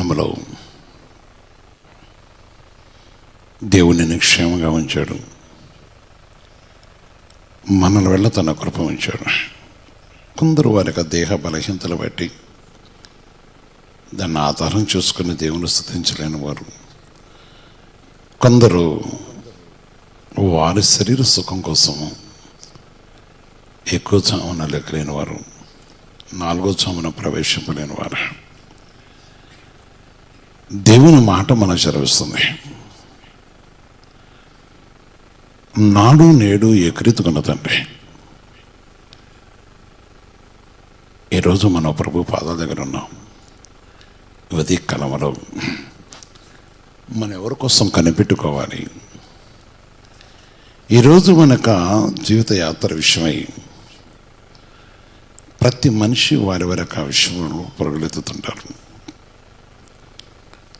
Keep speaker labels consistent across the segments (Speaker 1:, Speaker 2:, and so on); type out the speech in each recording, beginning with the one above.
Speaker 1: దినములో దేవుని క్షేమంగా ఉంచాడు. మనల వల్ల తన కృప ఉంచాడు. కొందరు వారి యొక్క దేహ బలహీనతలు బట్టి దాన్ని ఆధారం చూసుకుని దేవుని స్తుతించలేని వారు, కొందరు వారి శరీర సుఖం కోసము ఎక్కువ చామున లెక్కలేని వారు, 4వ చామున ప్రవేశింపలేని వారు. దేవుని మాట మనకు చదివిస్తుంది. నాడు నేడు ఏకరీతిగా తండ్రి, ఈరోజు మనం ప్రభు పాదాల దగ్గర ఉన్నాం. ఉదయ కాలంలో మనం ఎవరి కోసం కనిపెట్టుకోవాలి? ఈరోజు మనక జీవిత యాత్ర విషయమై ప్రతి మనిషి వారి వారి యొక్క విషయంలో పరుగులెత్తుతుంటారు.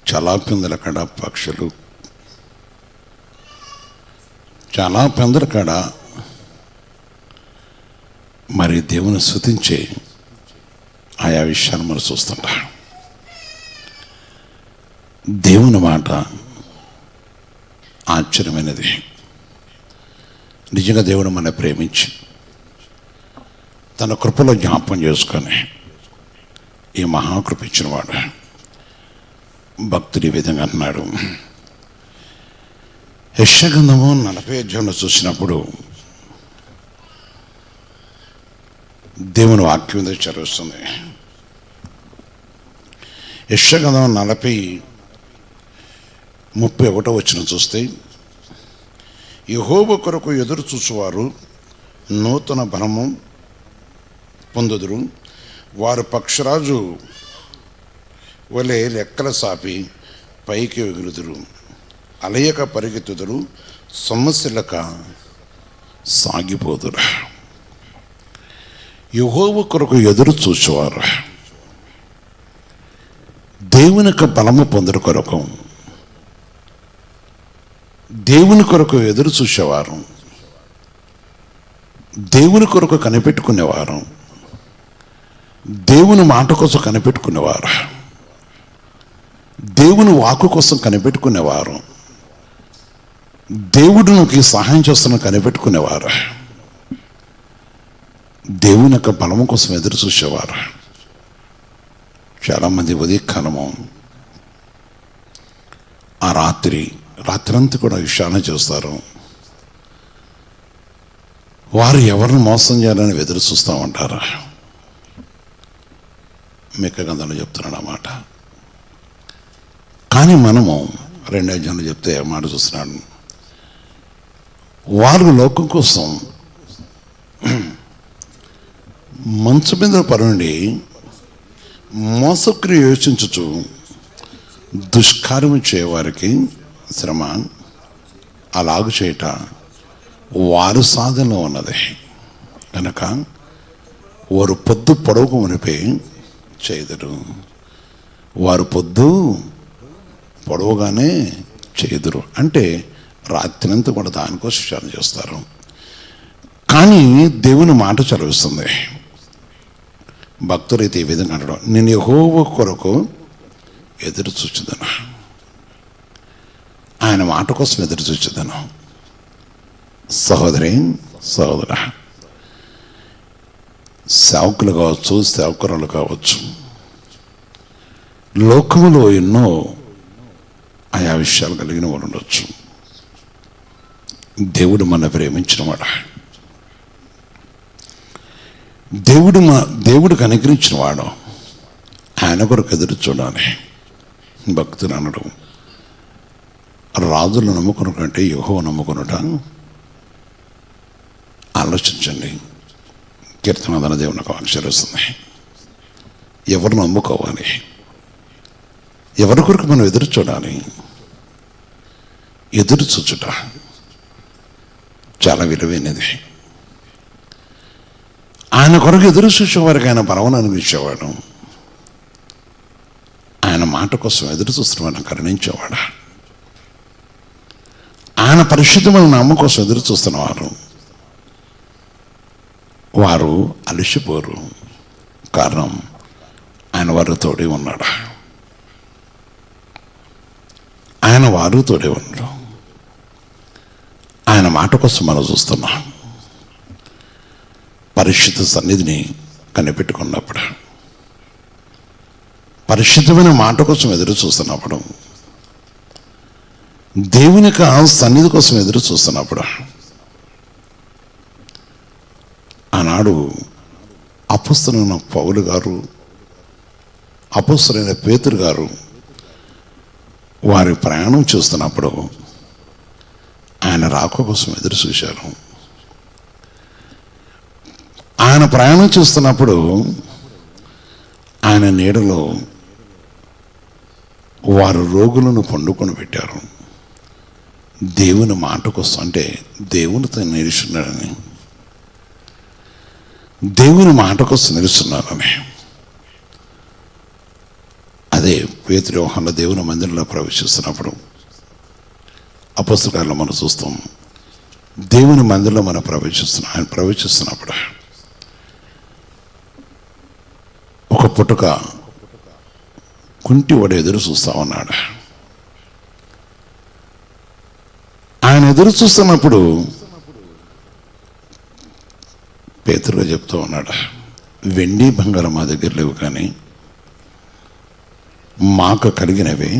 Speaker 1: చాలా పెందల కాడ పక్షులు, చాలా పెందల కాడ మరి దేవుని స్తుతించే ఆయా విషయాలు మనం చూస్తుంటాం. దేవుని మాట ఆశ్చర్యమైనది. నిజంగా దేవుడు మన ప్రేమించి తన కృపలో జ్ఞాపకం చేసుకొని ఈ మహాకృప ఇచ్చినవాడు. భక్తుడు ఈ విధంగా అన్నాడు. యెషయా గ్రంథము 40వ అధ్యాయంలో చూసినప్పుడు దేవుని వాక్యం మీద చదువుతుంది. యెషయా గ్రంథం 40:31 వచనం చూస్తే, యెహోవా కొరకు ఎదురు చూచువారు నూతన బలము పొందుదురు, వారు పక్షరాజు వలె రెక్కల సాపి పైకి ఎగురుదురు, అలయక పరిగెత్తుదురు, సమస్యలక సాగిపోదురు. యెహోవా కొరకు ఎదురు చూసేవారు దేవుని యొక్క బలము పొందుడు కొరకు, దేవుని కొరకు ఎదురు చూసేవారు, దేవుని కొరకు కనిపెట్టుకునేవారు, దేవుని మాట కోసం కనిపెట్టుకునేవారు, దేవుని వాక్కు కోసం కనిపెట్టుకునేవారు, దేవుడికి సహాయం చేస్తున్న కనిపెట్టుకునేవారు, దేవుని యొక్క బలము కోసం ఎదురు చూసేవారు. చాలామంది ఉదయకాలము ఆ రాత్రంతా కూడా విషయాన్ని చేస్తారు. వారు ఎవరిని మోసం చేయాలని ఎదురు చూస్తూ ఉంటారు. మీక గంధంలో చెప్తున్నాడు అన్నమాట. కానీ మనము 2వ అధ్యాయంలో చెప్తే మాట చూస్తున్నాడు. వారు లోకం కోసం మంచు మీద పరుండి మోసక్రియ యోచించుచు దుష్కార్యము చేయవారికి శ్రమ, అలాగు చేయట వారు సాధనలో ఉన్నది కనుక వారు పొద్దు పొడవుకు మునిపే చేదురు. వారు పొద్దు పొడవుగానే చేదురు అంటే రాత్రినంతా కూడా దానికోసం విచారణ చేస్తారు. కానీ దేవుని మాట చదివిస్తుంది. భక్తులైతే ఈ విధంగా అంటాడు, నేను యెహోవా కొరకు ఎదురు చూచుదను, ఆయన మాట కోసం ఎదురు చూచుదను. సహోదరి సహోదర, సేవకులు కావచ్చు, సేవకురాలు కావచ్చు, లోకములో ఎన్నో ఆయా విషయాలు కలిగిన వాడు ఉండొచ్చు. దేవుడు మన ప్రేమించినవాడు, దేవుడికి అనుగ్రహించిన వాడు, ఆయన కొరకు ఎదురు చూడాలి. భక్తులు అనడు, రాజులు నమ్ముకున్న కంటే యెహోవా నమ్ముకున్నట ఆలోచించండి. కీర్తనాదన దేవుని ఒక అక్షరం వస్తుంది. ఎవరు నమ్ముకోవాలి, ఎవరి కొరకు మనం ఎదురు చూడాలి. ఎదురు చూచుట చాలా విలువైనది. ఆయన కొరకు ఎదురు చూసేవారికి ఆయన బలమును అనుగ్రహించేవాడు, ఆయన మాట కోసం ఎదురు చూస్తున్న వారిని కరుణించేవాడు, ఆయన పరిశుద్ధమైన నామం కోసం ఎదురు చూస్తున్నవారు వారు అలసిపోరు. కారణం ఆయన వారు తోడి ఉన్నాడు. ఆయన వారితోడే ఉండరు. ఆయన మాట కోసం మనం చూస్తున్నాం. పరిశుద్ధ సన్నిధిని కనిపెట్టుకున్నప్పుడు, పరిశుద్ధమైన మాట కోసం ఎదురు చూస్తున్నప్పుడు, దేవుని యొక్క సన్నిధి కోసం ఎదురు చూస్తున్నప్పుడు, ఆనాడు అపొస్తలుడైన పౌలు గారు, అపొస్తలుడైన పేతురు గారు వారి ప్రయాణం చూస్తున్నప్పుడు ఆయన రాక కోసం ఎదురు చూశారు. ఆయన ప్రయాణం చూస్తున్నప్పుడు ఆయన నీడలో వారు రోగులను పండుకొని పెట్టారు. దేవుని మాట కోసం, అంటే దేవునితో నిలుచున్నాడని, దేవుని మాట కోసం నిలుస్తున్నారని. అదే పేతురు యోహాను దేవుని మందిరంలో ప్రవేశిస్తున్నప్పుడు, అపొస్తలుల కార్యాల్లో మనం చూస్తాం. దేవుని మందిరంలో మనం ఆయన ప్రవేశిస్తున్నప్పుడు ఒక పుట్టుక కుంటివాడు ఎదురు చూస్తా ఉన్నాడు. ఆయన ఎదురు చూస్తున్నప్పుడు పేతురుగా చెప్తూ ఉన్నాడు, వెండి బంగారం మా దగ్గర లేవు, కానీ మాకు కలిగినవి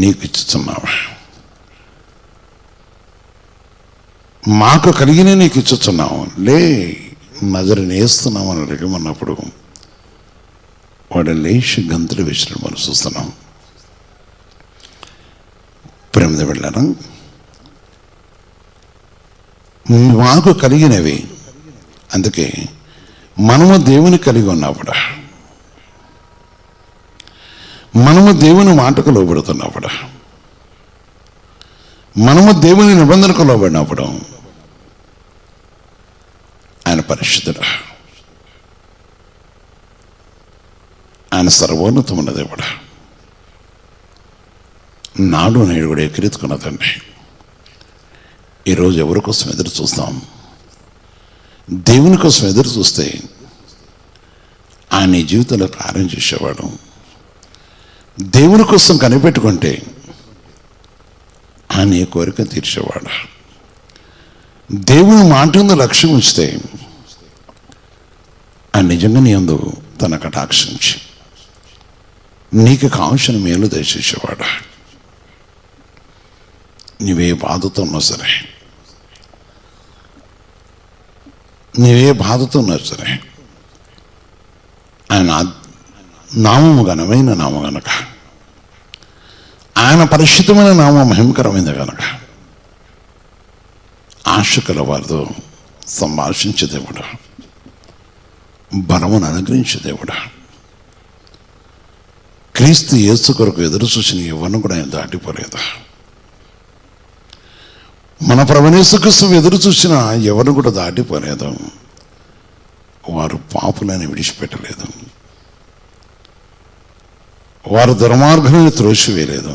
Speaker 1: నీకు ఇచ్చుచున్నావా, మాకు కలిగిన నీకు ఇచ్చుచున్నావు, లే నజరుని వేస్తున్నావు అని అడగమన్నప్పుడు వాడు లేచి గంతులు వేసినట్టు మనం చూస్తున్నాం. ప్రేమ వెళ్ళాను, మాకు కలిగినవి. అందుకే మనము దేవుని కలిగి ఉన్నప్పుడు, మనము దేవుని మాటకు లోబడుతున్నప్పుడు, మనము దేవుని నిబంధనకు లోబడినప్పుడు ఆయన పరిశుద్ధుడు, ఆయన సర్వోన్నతమైన దేవుడు. నాడు నేడు కూడా ఎక్కిరెత్తుకున్నదండి. ఈరోజు ఎవరి కోసం ఎదురు చూస్తాం? దేవుని కోసం ఎదురు చూస్తే ఆయన జీవితంలో కార్యం చేసేవాడు. దేవుని కోసం కనిపెట్టుకుంటే ఆయన ఏ కోరిక తీర్చేవాడు. దేవుని మాట మీద లక్ష్యం ఉంచితే ఆయన నిజంగా నీ యందు తన కటాక్షించి నీకు కావలసిన మేలు దయచేసేవాడు. నీవే బాధతో ఉన్నా సరే, నీవే బాధతో ఉన్నా సరే, ఆయన నామము ఘనమైన నామం గనక, ఆయన పరిశుద్ధమైన నామం మహిమకరమైంది కనుక ఆశ కల వారితో సంభాషించే దేవుడు, బలమును అనుగ్రహించే దేవుడు. క్రీస్తు యేసు కొరకు ఎదురు చూసిన ఎవరిని కూడా ఆయన దాటిపోలేదు. మన ప్రభువైన యేసుక్రీస్తు ఎదురు చూసిన ఎవరిని కూడా దాటిపోలేదు. వారు పాపులని విడిచిపెట్టలేదు, వారు దుర్మార్గులను త్రోసివేయలేదు,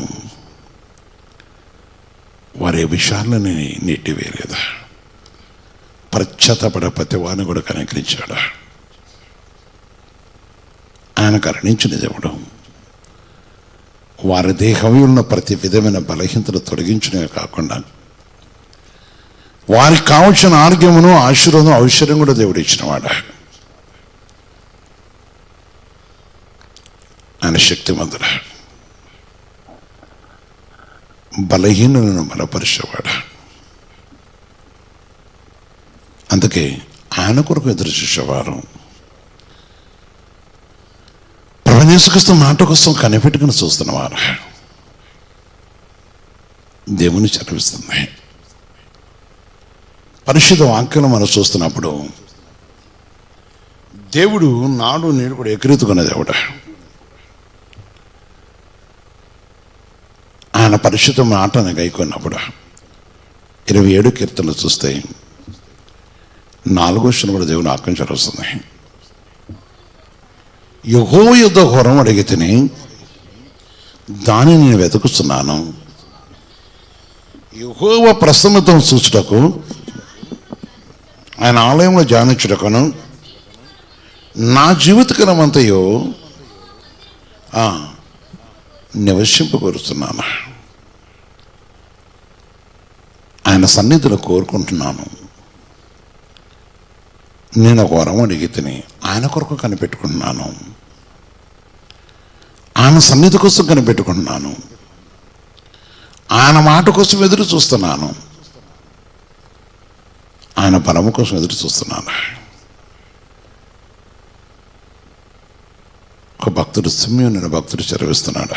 Speaker 1: వారి విషయాలని నెట్టివేయలేదు. పశ్చాత్తపడ ప్రతి వారిని కూడా కనికరించాడు. ఆయన కరుణించిన దేవుడు. వారి దేహంలో ఉన్న ప్రతి విధమైన బలహీనతలు తొలగించడమే కాకుండా వారికి కావలసిన ఆరోగ్యమును, ఆశీర్వాదం, ఔషధం కూడా దేవుడు ఇచ్చినవాడు. ఆయన శక్తిమంతుడు, బలహీనులను బలపరిచేవాడు. అందుకే ఆయన కొరకు ఎదురు చూసేవారు. ప్రభువైన యేసుక్రీస్తు మాట కోసం కనిపెట్టుకుని చూస్తున్నవారు దేవుని చదివిస్తుంది. పరిశుద్ధ వాక్యం మనం చూస్తున్నప్పుడు దేవుడు నాడు నేడు కూడా ఎక్కిరెత్తుకున్న దేవుడు. ఆయన పరిశుద్ధ మాటను గైకొన్నప్పుడు 27 కీర్తనలు చూస్తే 4వ వచనం కూడా దేవుని ఆజ్ఞ వస్తుంది. యెహోవా యొద్ద వరం అడిగితిని, దానిని నేను వెతుకుతున్నాను. యెహోవా ప్రసన్నతను చూచుటకు, ఆయన ఆలయంలో ధ్యానించుటకును నా జీవితకాలమంతయు నివసింపబడుతున్నాను. ఆయన సన్నిధిలో కోరుకుంటున్నాను. నేను ఒక వరం అడిగి తిని ఆయన కొరకు కనిపెట్టుకుంటున్నాను. ఆయన సన్నిధి కోసం కనిపెట్టుకుంటున్నాను. ఆయన మాట కోసం ఎదురు చూస్తున్నాను. ఆయన బలము కోసం ఎదురు చూస్తున్నాను. ఒక భక్తుడు సిమ్యోను అనే భక్తుడు చదివిస్తున్నాడు.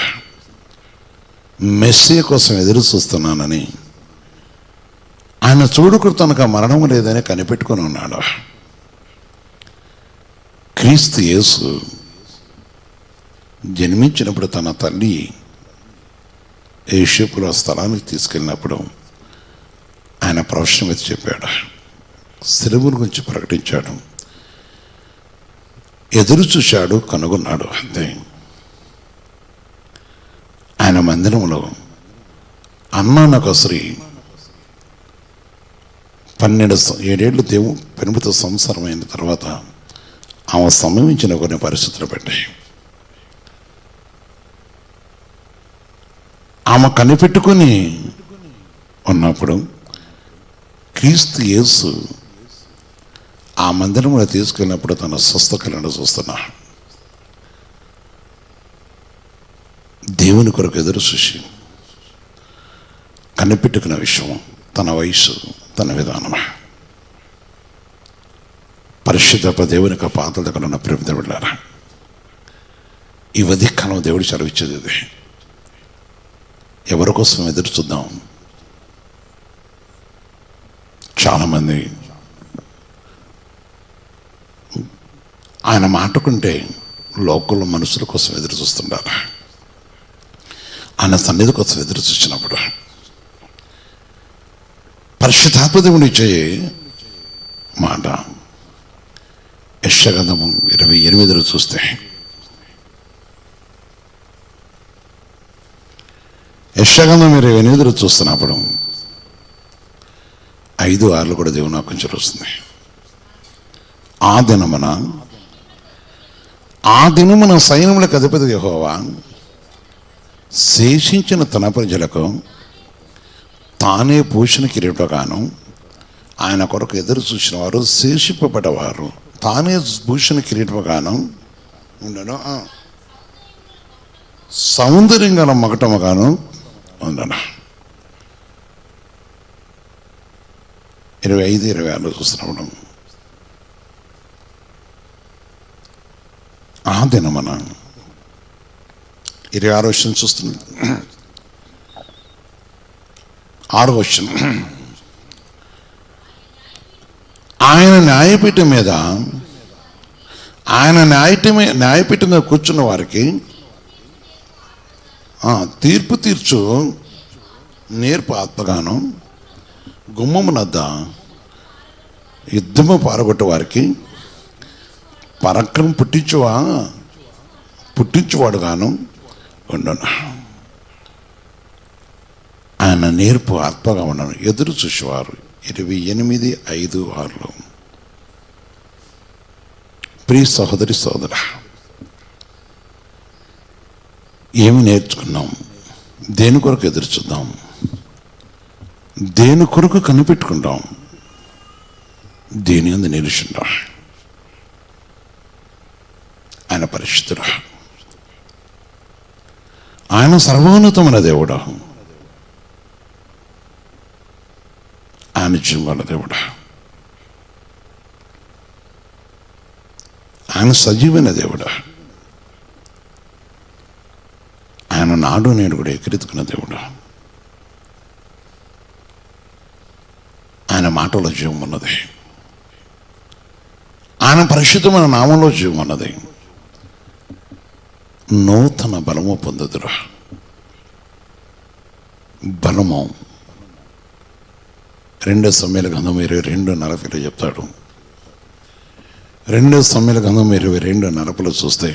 Speaker 1: మెస్సియా కోసం ఎదురు చూస్తున్నానని, ఆయన చూడుకు తనకు మరణం లేదని కనిపెట్టుకొని ఉన్నాడు. క్రీస్తు యేసు జన్మించినప్పుడు తన తల్లి యోసేపును ఆ స్థలానికి తీసుకెళ్ళినప్పుడు ఆయన ప్రవచనం ఎత్తి చెప్పాడు. సిలువను గురించి ప్రకటించాడు. ఎదురు చూశాడు, కనుగొన్నాడు. అంతే. ఆయన మందిరంలో అన్నానొక స్త్రీ 7 పెనుపుతో సంవత్సరమైన తర్వాత ఆమె సంభవించిన కొన్ని పరిస్థితులు పెట్టాయి. ఆమె కనిపెట్టుకొని ఉన్నప్పుడు క్రీస్తు యేసు ఆ మందిరంలో తీసుకెళ్ళినప్పుడు తన స్వస్థకలను చూస్తున్నా. దేవుని కొరకు ఎదురు చూసి కనిపెట్టుకున్న విషయం తన వయసు, తన విధానం. పరిశుద్ధ దేవుని యొక్క పాత్ర దగ్గర ఉన్న ప్రేమ వెళ్ళారా. ఈ ఉదయకాలం దేవుడు చదివించేది ఇది. ఎవరి కోసం ఎదురు చూద్దాం. చాలామంది ఆయన మాటకుంటే లోకల్లో మనుషుల కోసం ఎదురు చూస్తుంటారు. ఆయన సన్నిధి కోసం ఎదురు చూసినప్పుడు పరిశుద్ధాత్మ దేవుని ఇచ్చే మాట యెషయా గ్రంథము 28 చూస్తే, యెషయా గ్రంథం 28 చూస్తున్నప్పుడు 5-6 కూడా దేవుని వాక్యం చదువుతుంది. ఆ దినమున సైన్యములకు అధిపతి యెహోవా శేషించిన తన ప్రజలకు తానే భూషణ కిరీటగాను, ఆయన కొరకు ఎదురు చూసిన వారు శేషింపబడ్డవారు తానే భూషణ కిరీటగాను ఉండను, సౌందర్యంగా మగటముగాను ఉండను. 25-26 చూస్తున్నప్పుడు ఆ దినమున 26 వచనం చూస్తున్నాం. 6వ వచనం, ఆయన న్యాయపీఠం మీద కూర్చున్న వారికి తీర్పు తీర్చు నేర్పు ఆత్మగాను, గుమ్మమునద్ద యుద్ధము పారగొట్టే వారికి పరాక్రమం పుట్టించువాడుగాను ఉండను. ఆయన నేర్పు ఆత్మగా ఉండను. ఎదురు చూసేవారు 28:5-6. ప్రియ సహోదరి సోదర, ఏమి నేర్చుకున్నాం? దేని కొరకు ఎదురు చూద్దాం? దేని కొరకు కనిపెట్టుకుంటాం? దేని అందు నిలుచుంటాం? ఆయన పరిశుద్ధుడు, ఆయన సర్వోన్నతమైన దేవుడు, ఆయన జీవాల దేవుడు, ఆయన సజీవైన దేవుడు, ఆయన నాడు నేడు కూడా ఎగిరెత్తుకున్న దేవుడు. ఆయన మాటలో జీవం ఉన్నది. ఆయన పరిశుద్ధమైన నామంలో జీవం ఉన్నది. నూతన బలము పొందుదురు. బలము 2 సమయాల గ్రంథం 22:40 చెప్తాడు. 2 సమయాల గ్రంథం 22:40 చూస్తే,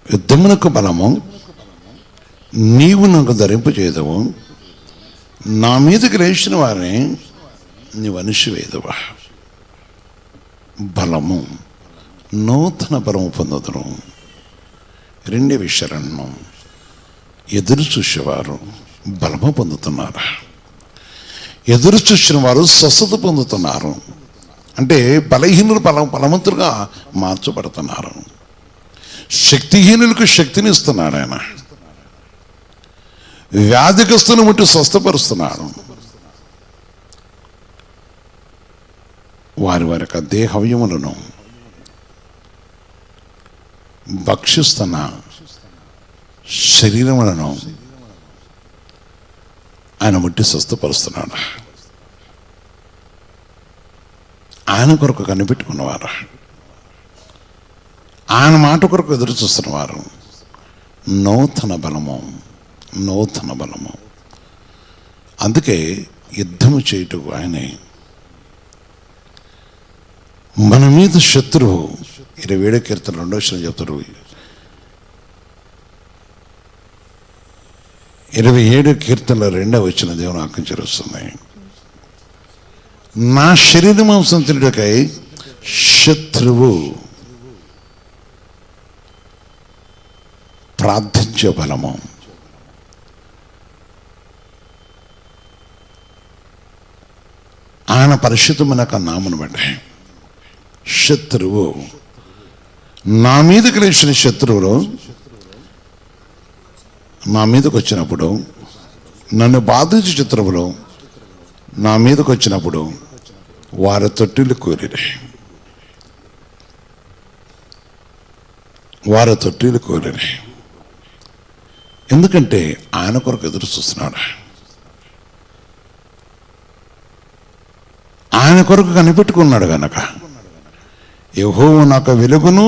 Speaker 1: యుద్ధమునకు బలము నీవు నాకు ధరింపు చేయదవు, నా మీదకి లేచిన వారిని నీవు అణిచివేయదవా. బలము, నూతన బలము పొందుదురు. 2 విషయాలను ఎదురు చూసేవారు బలము పొందుతున్నారు. ఎదురు చూసిన వారు స్వస్థత పొందుతున్నారు. అంటే బలహీనులు బలవంతులుగా మార్చబడుతున్నారు. శక్తిహీనులకు శక్తిని ఇస్తున్నాడు ఆయన. వ్యాధిగ్రస్తులను ముట్టి స్వస్థపరుస్తున్నాడు. వారి వారి యొక్క దేహవయములను భక్షిస్తున్న శరీరములను ఆయన ముట్టి స్వస్థపరుస్తున్నాడు. ఆయన కొరకు కనిపెట్టుకున్నవారు, ఆయన మాట కొరకు ఎదురు చూస్తున్నవారు నూతన బలము, నూతన బలము. అందుకే యుద్ధము చేయుటకు ఆయనే. మన మీద శత్రువు 27 కీర్తన 2వ వచనం చెప్తారు. 27 కీర్తనలో 2వ వచనం దేవుని ఆజ్ఞాపిస్తుంది. నా శరీర మాంసం తినుటకై శత్రువు ప్రార్థించే బలము. ఆయన పరిశుద్ధమైన నామను బట్టి శత్రువు, నా మీదకి లేచిన శత్రువులు నా మీదకి వచ్చినప్పుడు, నన్ను బాధించే శత్రువులు నా మీదకి వచ్చినప్పుడు వారి తొట్టిలు కూలిరి, వారి తొట్టిలు కూలిరి. ఎందుకంటే ఆయన కొరకు ఎదురు చూస్తున్నాడు. ఆయన కొరకు కనిపెట్టుకున్నాడు గనక యెహోవా నాకు వెలుగును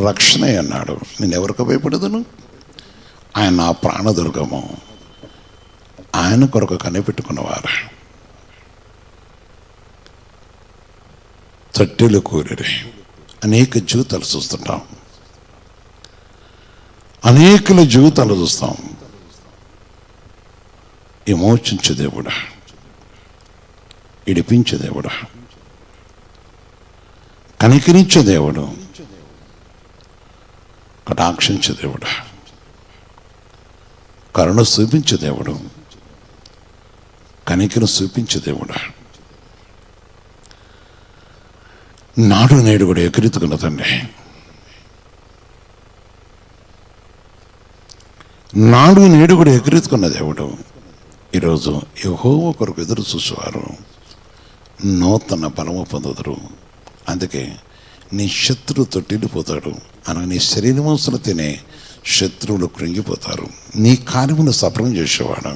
Speaker 1: రక్షణ అన్నాడు. నేను ఎవరికి భయపడదును? ఆయన నా ప్రాణదుర్గము. ఆయన కొరకు కనిపెట్టుకున్నవారు తొట్టిలు కూలిరి. అనేక జీవితాలు చూస్తుంటాం, అనేకుల జీవితాలు చూస్తాం. విమోచించే దేవుడా, ఇడిపించే దేవుడా, కనికరించే దేవుడు, కటాక్షించే దేవుడు, కరుణ చూపించే దేవుడు, కనికరం చూపించే దేవుడు. నాడు నేడు కూడా ఎకరెత్తుకున్న తండ్రి, నాడు నేడు కూడా ఎకరెత్తుకున్న దేవుడు. ఈరోజు యెహోవా కొరకు ఎదురు చూసేవారు నూతన బలము పొందుతారు. అందుకే నీ శత్రువు తొట్టిల్లిపోతాడు అనగా నీ శరీరమాంసలు తినే శత్రువులు కృంగిపోతారు. నీ కార్యమును సఫలం చేసేవాడు,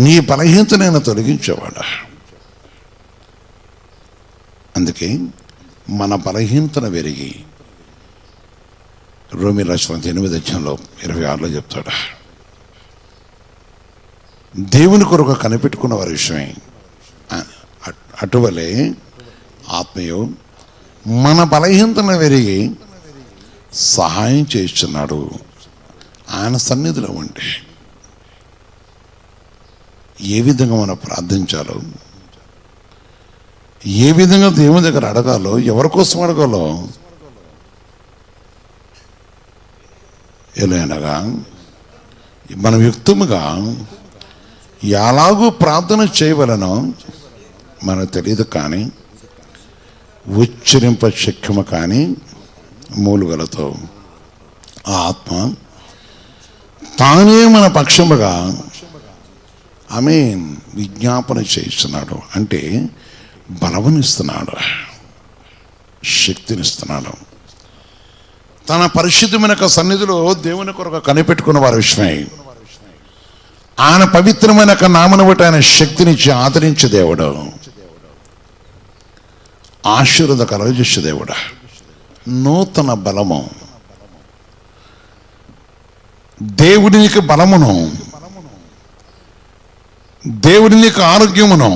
Speaker 1: నీ బలహీనతనైనా తొలగించేవాడు. అందుకే మన బలహీనతను పెరిగి రోమీయుల రాసిన 8:26 చెప్తాడు, దేవుని కొరకు కనిపెట్టుకున్న వారి విషయమే అటువలే ఆత్మయు మన బలహీనతను పెరిగి సహాయం చేస్తున్నాడు. ఆయన సన్నిధిలో ఉంటే ఏ విధంగా మనం ప్రార్థించాలో, ఏ విధంగా దేవుని దగ్గర అడగాలో, ఎవరి కోసం అడగాలో ఎలాగనగా మనం యుక్తముగా ఎలాగూ ప్రార్థన చేయవలనో మనకు తెలియదు. కానీ ఉచ్చరింప శక్యము కానీ మూలుగలతో ఆ ఆత్మ తానే మన పక్షముగా ఆమేన్ విజ్ఞాపన చేస్తున్నాడు. అంటే బలమునిస్తున్నాడు, శక్తినిస్తున్నాడు. తన పరిశుద్ధమైన సన్నిధిలో దేవుని కొరకు కనిపెట్టుకున్న వారి విషయమై ఆయన పవిత్రమైన నామను బట్టి ఆయన శక్తినిచ్చి ఆదరించే దేవుడు, ఆశీర్వాద కలగజేసే దేవుడు. నూతన బలము, దేవుడి నీకు బలమును, దేవుడి నీకు ఆరోగ్యమును,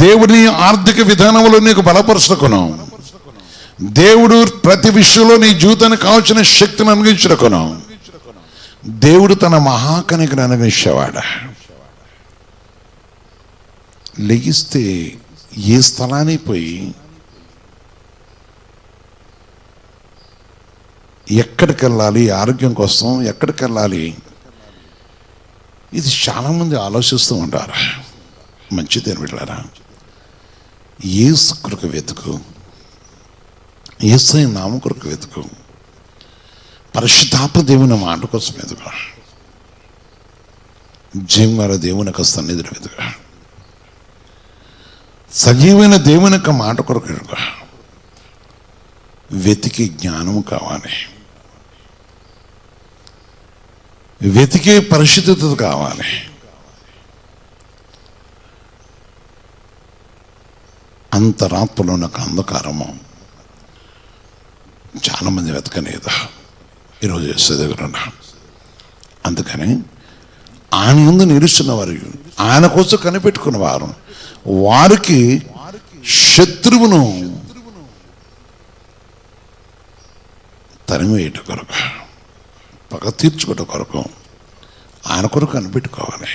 Speaker 1: దేవుడి ఆర్థిక విధానంలో నీకు బలపరుచుటకును, దేవుడు ప్రతి విషయంలో నీ జీవితానికి కావాల్సిన శక్తిని అనుగ్రహించుటకును దేవుడు తన మహాకనికను అనుగ్రహించేవాడు. లెగిస్తే ఏ స్థలానికి పోయి ఎక్కడికి వెళ్ళాలి, ఆరోగ్యం కోసం ఎక్కడికి వెళ్ళాలి, ఇది చాలామంది ఆలోచిస్తూ ఉంటారు. మంచిదేని వెళ్ళారా, యేసు కొరకు వెతుకు, యేసయ్య నామం కొరకు వెతుకు, పరిశుద్ధాత్మ దేవుని మాట కోసం వెతుకు, జీవన దేవుని యొక్క సన్నిధిని వెతుకు, సజీవైన దేవుని యొక్క మాట కొరకు వెతుకు. వెతికి జ్ఞానం కావాలి, వెతికే పరిశుద్ధత కావాలి. అంతరాత్మలో నాకు అంధకారము చాలామంది వెతకలేదు. ఈరోజు చేసే దగ్గర అందుకని ఆయన ముందు నిలుస్తున్న వారు, ఆయన కోసం కనిపెట్టుకున్న వారు, వారికి శత్రువును తరిమివేయట కొరకు, పగ తీర్చుకోట కొరకు ఆయన కొరకు కనిపెట్టుకోవాలి.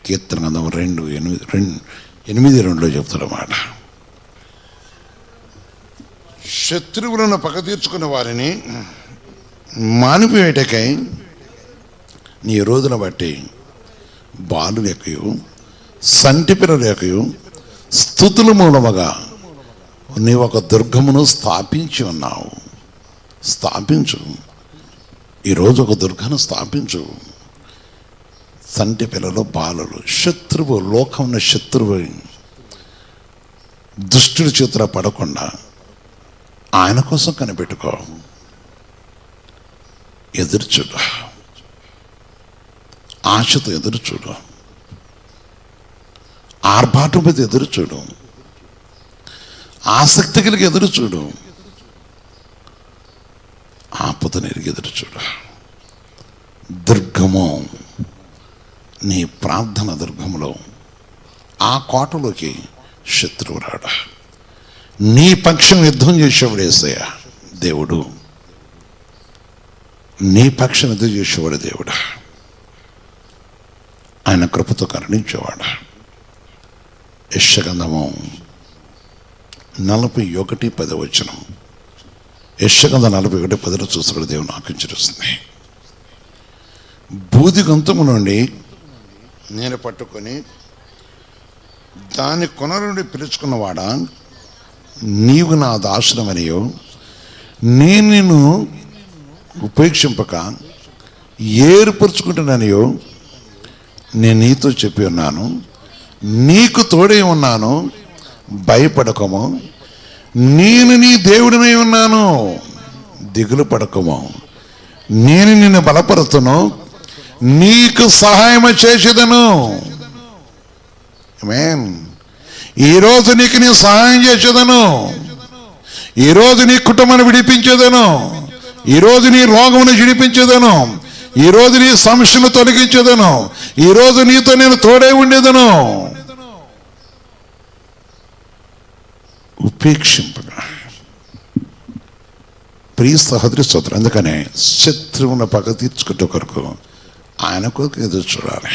Speaker 1: కీర్తన గ్రంథం 2:8-2 చెప్తున్నమాట. శత్రువులను పగ తీర్చుకున్న వారిని మానిపోయేటకై నీ రోజున బట్టి బాలు లేకయు సంటిపిర లేకయు స్తుతుల మూలముగా నీ ఒక దుర్గమును స్థాపించి ఉన్నావు. స్థాపించు, ఈరోజు ఒక దుర్గను స్థాపించు. సంటి పిల్లలు, బాలులు, శత్రువు, లోకమున్న శత్రువు దుష్టుడి చేతిలో పడకుండా ఆయన కోసం కనిపెట్టుకో. ఎదురుచూడు, ఆశతో ఎదురుచూడు, ఆర్భాటం మీద ఎదురుచూడు, ఆసక్తి కలిగి ఎదురుచూడు, ఆపదను ఎరిగి ఎదురుచూడు. దుర్గము, నీ ప్రార్థన దుర్గములో ఆ కోటలోకి శత్రువు రాడు. నీ పక్షం యుద్ధం చేసేవాడు యేసయ్య దేవుడు, నీ పక్షం యుద్ధం చేసేవాడు దేవుడు. ఆయన కృపతో కరుణించేవాడు. యెషయా 41:10 యెషయా 41:10 చూస్తున్నాడు. దేవుని ఆకించుస్తుంది. బూది గొంతము నుండి నేను పట్టుకొని దాని కొన నుండి పిలుచుకున్నవాడా, నీవు నా దాసుడమనియో, నేను నిన్ను ఉపేక్షింపక ఏర్పరుచుకుంటున్నానయో నేను నీతో చెప్పి ఉన్నాను. నీకు తోడే ఉన్నాను, భయపడకము. నేను నీ దేవుడినై ఉన్నాను, దిగులు పడకము. నేను నిన్ను బలపరుతును, నీకు సహాయం చేసేదను. ఆమేన్. ఈరోజు నీకు నీ సహాయం చేసేదను. ఈరోజు నీ కుటుంబాన్ని విడిపించేదను. ఈరోజు నీ రోగమును విడిపించేదను. ఈరోజు నీ సమస్యను తొలగించేదను. ఈరోజు నీతో నేను తోడే ఉండేదను. ఉపేక్షింపగా ప్రియ సహోదరి సోదరు, అందుకనే శత్రువును పగ తీర్చుకుంటే కొరకు ఆయన కొరకు ఎదురు చూడాలి.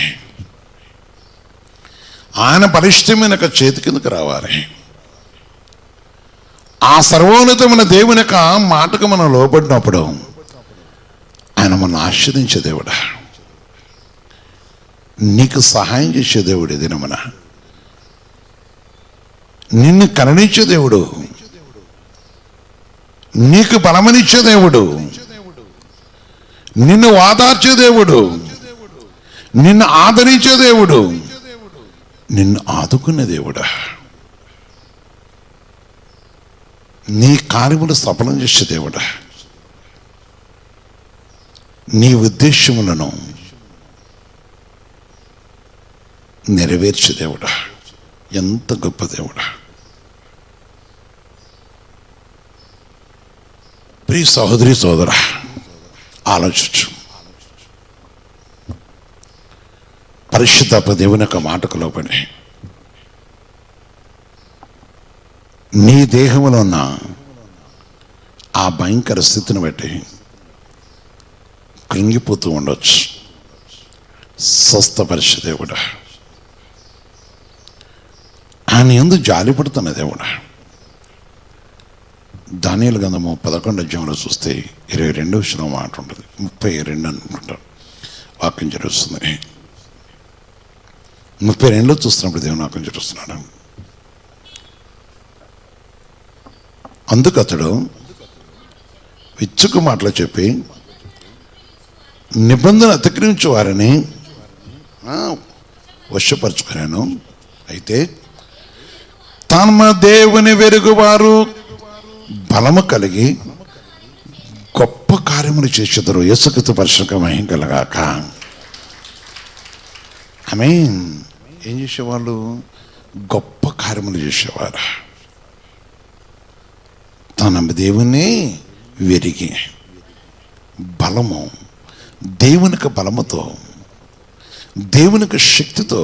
Speaker 1: ఆయన బలిష్టమైన చేతి కిందకు రావాలి. ఆ సర్వోన్నతమైన దేవుని యొక్క మాటకు మనం లోబడినప్పుడు ఆయన మనం ఆశ్రదించే దేవుడా, నీకు సహాయం చేసే దేవుడు, దినమున నిన్ను కరుణించే దేవుడు, నీకు బలమనిచ్చే దేవుడు, నిన్ను వాదార్చే దేవుడు, నిన్ను ఆదరించే దేవుడు, నిన్ను ఆదుకునే దేవుడా, నీ కార్యములు సఫలం చేసే దేవుడా, నీ ఉద్దేశములను నెరవేర్చే దేవుడా. ఎంత గొప్ప దేవుడా. ప్రియ సహోదరి సోదరా, ఆలోచించు. పరిశుద్ధ దేవుని యొక్క మాటకు లోబడి నీ దేహంలో ఉన్న ఆ భయంకర స్థితిని బట్టి కృంగిపోతూ ఉండొచ్చు. స్వస్థపరిచే దేవుడా, ఆయన యందు జాలి పడుతున్న దేవుడా. దానియేలు గ్రంథము 11 చూస్తే 22 మాట ఉంటుంది, 32 అనుకుంటారు వాక్యం జరుగుతుంది. 32 చూస్తున్నప్పుడు దేవుని వాక్యం చూస్తున్నాడు. అందుకు అతడు విచ్చుకు మాటలు చెప్పి నిబంధన అతిక్రమించే వారిని వశపరుచుకున్నాను. అయితే తమ దేవుని వెరుగువారు బలము కలిగి గొప్ప కార్యములు చేసేదారు. యేసుక్రీస్తు పరిశుద్ధ మహిమ కలుగాక. ఆమేన్. ఏం చేసేవాళ్ళు? గొప్ప కార్యములు చేసేవారు. తన దేవుని వెరిగి బలము, దేవునికి బలముతో, దేవునికి శక్తితో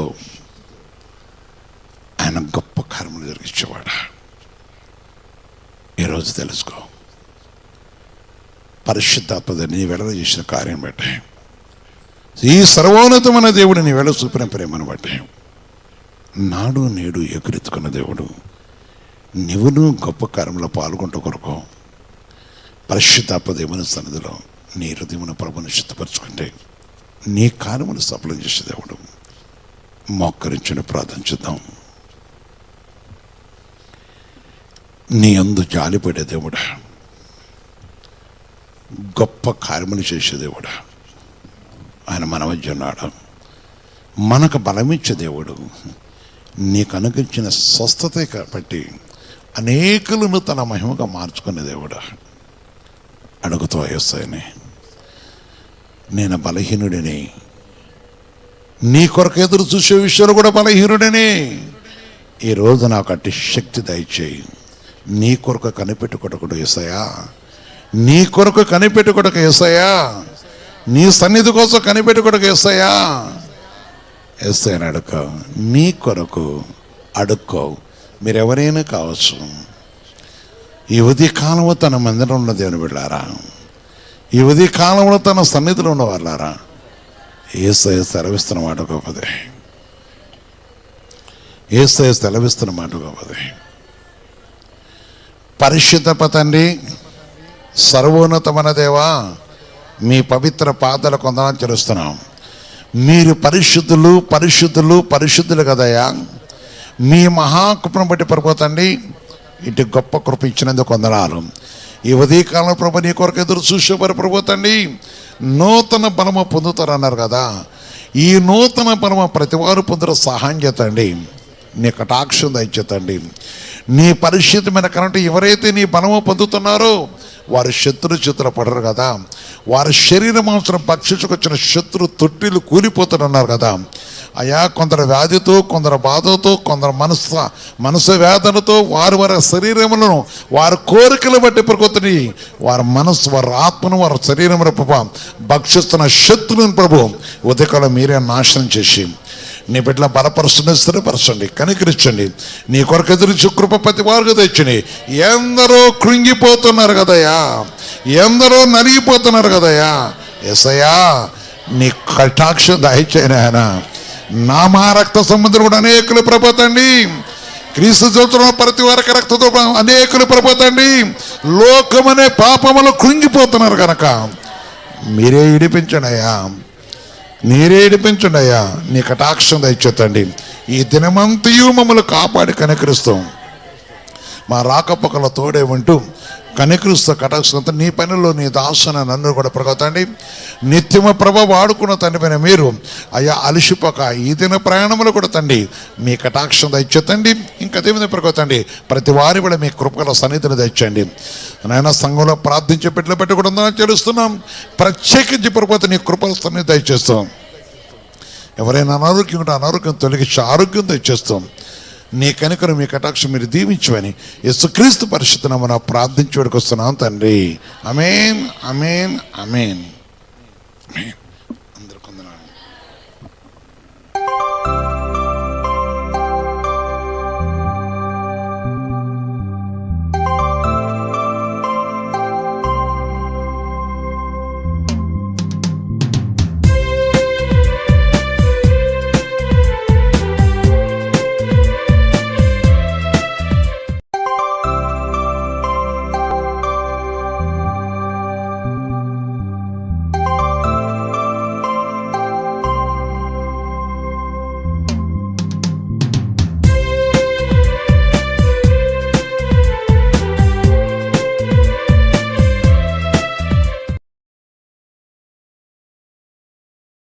Speaker 1: ఆయన గొప్ప కార్యములు జరిగించేవాడు. ఈరోజు తెలుసుకో, పరిశుద్ధాత్మ నీ వెడలో చేసిన కార్యం బట్టి, ఈ సర్వోన్నతమైన దేవుడు నీ వేళ చూపిన ప్రేమను బట్టి, నాడు నేడు ఎగురెత్తుకున్న దేవుడు నువ్వును గొప్ప కార్యంలో పాల్గొంటూ కొరకు పరిశుద్ధాత్మ దేవుని సన్నిధిలో నీ హృదయమును ప్రభుని శుద్ధపరచుకుంటే నీ కార్యమును సఫలం చేసే దేవుడు. మోకరించిన ప్రార్థించుద్దాం. నీ యందు జాలిపడే దేవుడా, గొప్ప కార్యములు చేసే దేవుడా, ఆయన మన మధ్య ఉన్నాడు. మనకు బలమిచ్చే దేవుడు, నీకు అనుగ్రహించిన స్వస్థత బట్టి అనేకులను తన మహిమగా మార్చుకునే దేవుడు. అడుగుతూ యేసయ్యని, నేను బలహీనుడిని, నీ కొరకు ఎదురు చూసే విషయాలు కూడా బలహీనుడిని, ఈరోజు నాకు అట్టి శక్తి దయచేయి. నీ కొరకు కనిపెట్టుకోటకుడు యేసయ్యా, నీ కొరకు కనిపెట్టుకోటకు యేసయ్యా, నీ సన్నిధి కోసం కనిపెట్టుకోటకు యేసయ్యా. యేసయ్యని అడుక్కో, నీ కొరకు అడుక్కో. మీరెవరైనా కావచ్చు. ఈ ఉదయ కాలంలో తన మందిరం ఉన్న దేవుని బిడ్డలారా, ఈ ఉదయ కాలంలో తన సన్నిధిలో ఉన్న వాళ్ళారా, యేసయ్య సెలవిస్తున్న మాట గొప్పది. యేసయ్య సెలవిస్తున్న మాట గొప్పది. పరిశుద్ధ తండ్రి, సర్వోన్నతమైన దేవా, మీ పవిత్ర పాదాల కొందనాలు చెల్లిస్తున్నాం. మీరు పరిశుద్ధులు పరిశుద్ధులు పరిశుద్ధులు కదయ్యా. మీ మహాకృపను బట్టి పడిపోతండి, ఇటు గొప్ప కృప ఇచ్చినందుకు కొందనాలు. ఈ ఉదయకాలంలో ప్రభు నీ కొరకు ఎదురు చూసేవారు పడిపోతండి, నూతన బలము పొందుతారన్నారు కదా. ఈ నూతన బలము ప్రతి వారు పొందుతారు. సహాయం చేతండి, నీ కటాక్షం దయచేతండి. నీ పరిశుద్ధమైన కరెంటు ఎవరైతే నీ బలము పొందుతున్నారో వారు శత్రు చేతులు పడరు కదా. వారి శరీర మాంసం భక్షించుకొచ్చిన శత్రు తొట్టిలు కూలిపోతున్నారు కదా. అయా, కొందరు వ్యాధితో, కొందరు బాధతో, కొందరు మనసు వేదనతో వారి వారి శరీరములను వారి కోరికలు బట్టి ప్రకృతిని, వారి మనస్సు, వారి ఆత్మను, వారి శరీరమును ప్రభు భక్షిస్తున్న శత్రువుని ప్రభు ఉదయకాలం మీరే నాశనం చేసి నీ బిడ్డల బలపరుస్తుంది, స్థిరపరచండి, కనికరించండి. నీ కొరకు ఎదురించి కృప ప్రతి వారికి తెచ్చండి. ఎందరో కృంగిపోతున్నారు కదయ్యా, ఎందరో నలిగిపోతున్నారు కదయ్యా. యేసయ్యా, నీ కటాక్షం దయచేయని ఆయన నామా రక్త సంబంధులు కూడా అనేకులు ప్రపోతండి. క్రీస్తు చూస్తున్న ప్రతి వారికి రక్తతో అనేకులు ప్రపోతండి. లోకమనే పాపములు కృంగిపోతున్నారు కనుక మీరే ఇడిపించండి అయ్యా, మీరే ఇడిపించండి అయ్యా. నీ కటాక్షం దయచేతండి. ఈ దినమంతయు మమ్మల్ని కాపాడి కనికరిస్తాం. మా రాకపోకల తోడే ఉంటూ కనికరిస్తూ కటాక్షంతో నీ పనిలో నీ దాసున నన్ను కూడా ప్రగతండి. నిత్యమ ప్రభ వాడుకున్న తండ్రి పైన మీరు అయ్యా అలసిపోక ఈ దిన ప్రయాణములు కూడా తండ్రి మీ కటాక్షం దయచేతండి. ఇంకా దేవుని ప్రగతండి, ప్రతి వారి కూడా మీ కృపగల సన్నిధిని తెచ్చండి. నాయన సంఘంలో ప్రార్థించే బిడ్డలు పెట్టి కూడా చేస్తున్నాం. ప్రత్యేకించి ప్రభుత్వం నీ కృపల సన్నిధి దయచేస్తాం. ఎవరైనా అనారోగ్యం ఉంటే అనారోగ్యం తొలగించి ఆరోగ్యం దయచేస్తాం. నీ కనికరం, మీ కటాక్షం మీరు దీవించమని యేసుక్రీస్తు పరిశుద్ధ నామమున ప్రార్థించి వేడుకొస్తున్నాం తండ్రి. ఆమేన్, ఆమేన్, ఆమేన్.